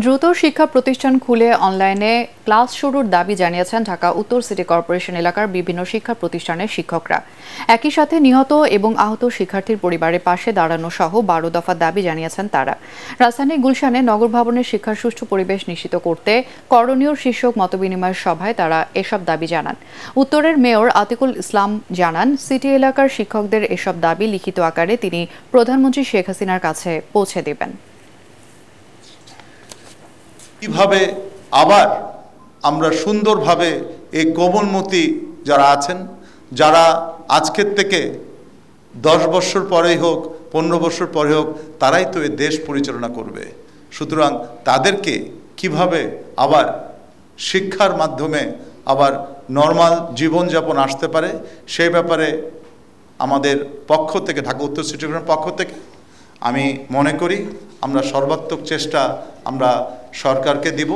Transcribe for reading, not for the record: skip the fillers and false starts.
দ্রুত শিক্ষা প্রতিষ্ঠান খুলে অনলাইনে ক্লাস শুরুর দাবি জানিয়েছেন ঢাকা উত্তর সিটি কর্পোরেশন এলাকার বিভিন্ন শিক্ষা প্রতিষ্ঠানের শিক্ষকরা। একই সাথে নিহত এবং আহত শিক্ষার্থীর পরিবারের পাশে দাঁড়ানো সহ 12 দফা দাবি জানিয়েছেন তারা। রাজধানী গুলশানে নগর ভবনের শিক্ষার সুষ্ঠু পরিবেশ নিশ্চিত করতে করণীয় শীর্ষক মতবিনিময় সভায় তারা এসব দাবি জানান। উত্তরের মেয়র আতিকুল ইসলাম জানান, সিটি এলাকার শিক্ষকদের এসব দাবি লিখিত আকারে তিনি প্রধানমন্ত্রী শেখ হাসিনার কাছে পৌঁছে দেবেন। কিভাবে আবার আমরা সুন্দরভাবে এই কোমলমতি যারা আছেন, যারা আজকের থেকে 10 বছর পরেই হোক 15 বছর পরে হোক তারাই তো এই দেশ পরিচালনা করবে। সুতরাং তাদেরকে কিভাবে আবার শিক্ষার মাধ্যমে আবার নর্মাল জীবনযাপন আসতে পারে সেই ব্যাপারে আমাদের পক্ষ থেকে, ঢাকা উত্তর সিটি কর্পোরেশনের পক্ষ থেকে আমি মনে করি আমরা সর্বাত্মক চেষ্টা আমরা সরকারকে দিব।